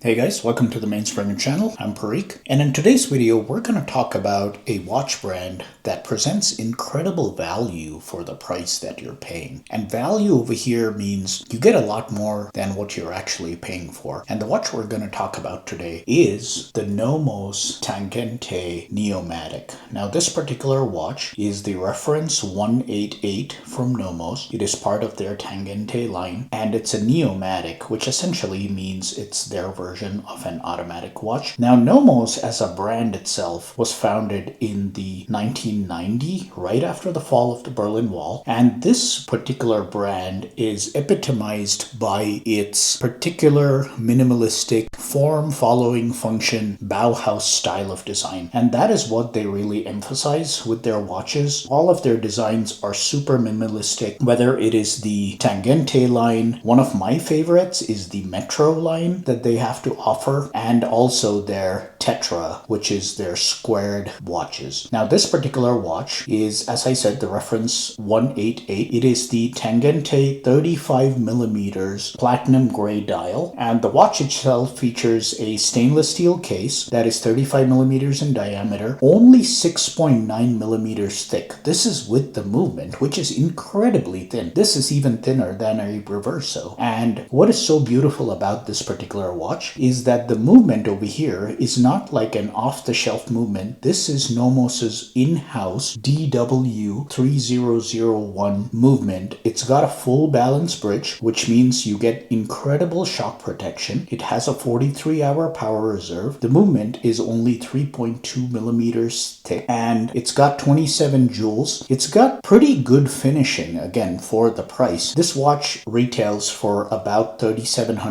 Hey guys, welcome to the Mainspring channel. I'm Parikh, and in today's video we're going to talk about a watch brand that presents incredible value for the price that you're paying. And value over here means you get a lot more than what you're actually paying for. And the watch we're going to talk about today is the Nomos Tangente Neomatik. Now this particular watch is the reference 188 from Nomos. It is part of their Tangente line, and it's a Neomatik, which essentially means it's their version of an automatic watch. Now, Nomos as a brand itself was founded in the 1990, right after the fall of the Berlin Wall, and this particular brand is epitomized by its particular minimalistic form following function Bauhaus style of design, and that is what they really emphasize with their watches. All of their designs are super minimalistic, whether it is the Tangente line. One of my favorites is the Metro line that they have to offer, and also their Tetra, which is their squared watches. Now this particular watch is, as I said, the reference 188. It is the Tangente 35 millimeters platinum gray dial, and the watch itself features a stainless steel case that is 35 millimeters in diameter, only 6.9 millimeters thick. This is with the movement, which is incredibly thin. This is even thinner than a Reverso. And what is so beautiful about this particular watch is that the movement over here is not like an off-the-shelf movement. This is Nomos's in-house DW3001 movement. It's got a full balance bridge, which means you get incredible shock protection. It has a 43-hour power reserve. The movement is only 3.2 millimeters thick, and it's got 27 jewels. It's got pretty good finishing, again, for the price. This watch retails for about $3,700.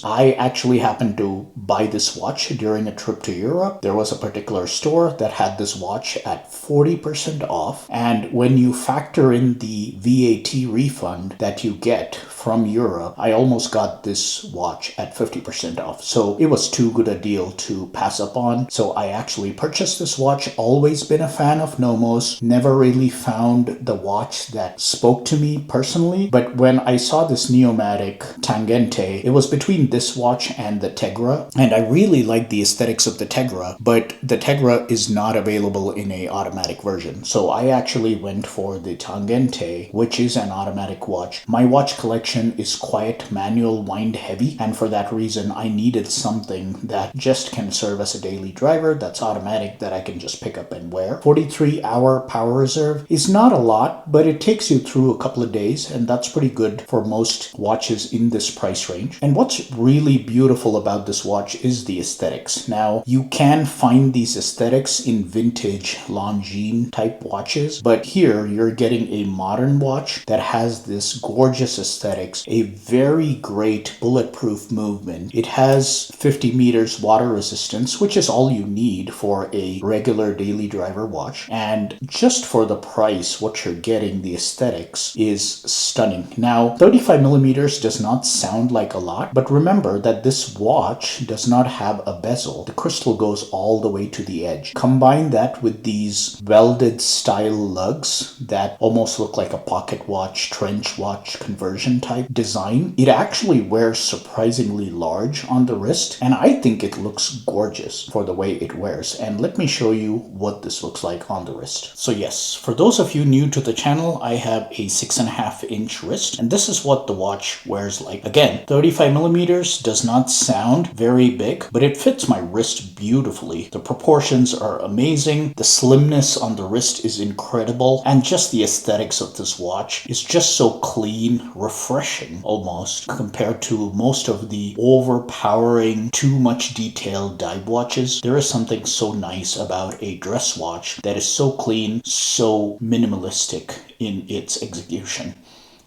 I actually happened to buy this watch during a trip to Europe. There was a particular store that had this watch at 40% off, and when you factor in the VAT refund that you get from Europe, I almost got this watch at 50% off. So it was too good a deal to pass up on. So I actually purchased this watch. Always been a fan of Nomos. Never really found the watch that spoke to me personally. But when I saw this Neomatik Tangente, it was between this watch and the Tegra. And I really like the aesthetics of the Tegra, but the Tegra is not available in a automatic version. So I actually went for the Tangente, which is an automatic watch. My watch collection is quiet, manual, wind heavy, and for that reason I needed something that just can serve as a daily driver, that's automatic, that I can just pick up and wear. 43-hour power reserve is not a lot, but it takes you through a couple of days, and that's pretty good for most watches in this price range. And what's really beautiful about this watch is the aesthetics. Now, you can find these aesthetics in vintage Longines type watches, but here you're getting a modern watch that has this gorgeous aesthetics, a very great bulletproof movement. It has 50 meters water resistance, which is all you need for a regular daily driver watch. And just for the price, what you're getting, the aesthetics, is stunning. Now, 35 millimeters does not sound like a lot, but remember that this watch does not have a bezel. The crystal goes all the way to the edge. Combine that with these welded style lugs that almost look like a pocket watch, trench watch conversion type design. It actually wears surprisingly large on the wrist, and I think it looks gorgeous for the way it wears. And let me show you what this looks like on the wrist. So yes, for those of you new to the channel, I have a 6.5-inch wrist, and this is what the watch wears like. Again, 35 millimeters does not sound very big, but it fits my wrist beautifully. The proportions are amazing. The slimness on the wrist is incredible, and just the aesthetics of this watch is just so clean, refreshing almost, compared to most of the overpowering, too much detailed dive watches. There is something so nice about a dress watch that is so clean, so minimalistic in its execution.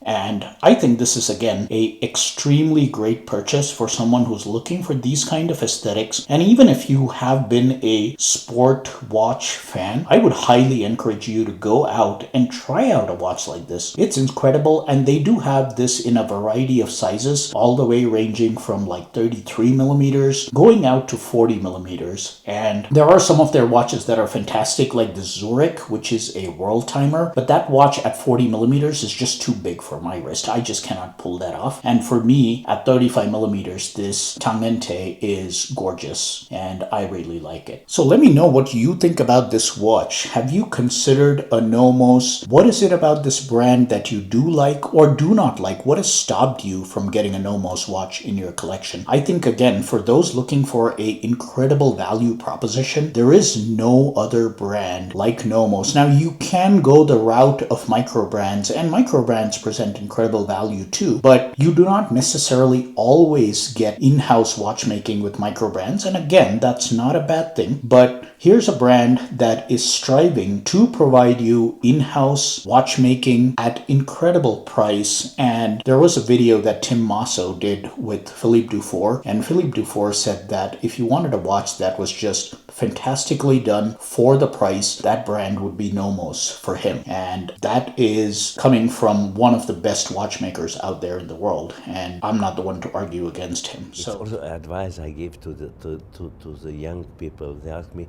And I think this is, again, a extremely great purchase for someone who's looking for these kind of aesthetics. And even if you have been a sport watch fan, I would highly encourage you to go out and try out a watch like this. It's incredible, and they do have this in a variety of sizes, all the way ranging from like 33 millimeters going out to 40 millimeters. And there are some of their watches that are fantastic, like the Zurich, which is a world timer, but that watch at 40 millimeters is just too big for for my wrist. I just cannot pull that off. And for me, at 35 millimeters, this Tangente is gorgeous and I really like it. So let me know what you think about this watch. Have you considered a Nomos? What is it about this brand that you do like or do not like? What has stopped you from getting a Nomos watch in your collection? I think, again, for those looking for a incredible value proposition, there is no other brand like Nomos. Now, you can go the route of micro brands, and micro brands present incredible value too, but you do not necessarily always get in-house watchmaking with micro brands. And again, that's not a bad thing, but here's a brand that is striving to provide you in-house watchmaking at incredible price. And there was a video that Tim Masso did with Philippe Dufour, and Philippe Dufour said that if you wanted a watch that was just fantastically done for the price, that brand would be Nomos for him. And that is coming from one of the best watchmakers out there in the world, and I'm not the one to argue against him. It's also advice I give to the young people. They ask me,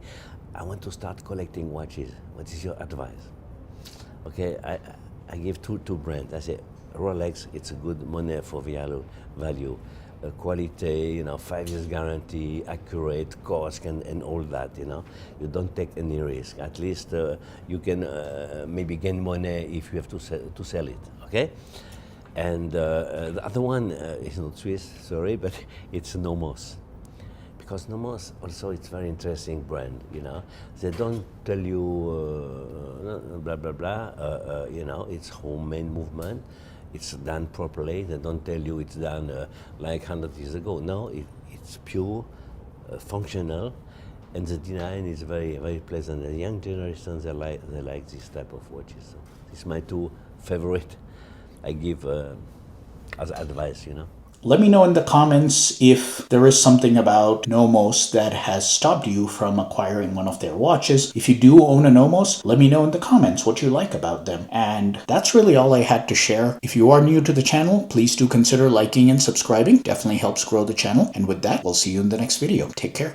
I want to start collecting watches. What is your advice? Okay, I give two brands. I say Rolex, it's a good money for value. Quality, 5 years guarantee, accurate, cost, and all that, You don't take any risk. At least you can maybe gain money if you have to sell it, okay? And the other one is not Swiss, sorry, but it's Nomos. Because Nomos also, it's very interesting brand, They don't tell you blah, blah, blah, it's homemade movement. It's done properly. They don't tell you it's done like 100 years ago. No, it's pure, functional, and the design is very, very pleasant. The young generations, they like this type of watches. So these are my two favorite. I give as advice, Let me know in the comments if there is something about Nomos that has stopped you from acquiring one of their watches. If you do own a Nomos, let me know in the comments what you like about them. And that's really all I had to share. If you are new to the channel, please do consider liking and subscribing. Definitely helps grow the channel. And with that, we'll see you in the next video. Take care.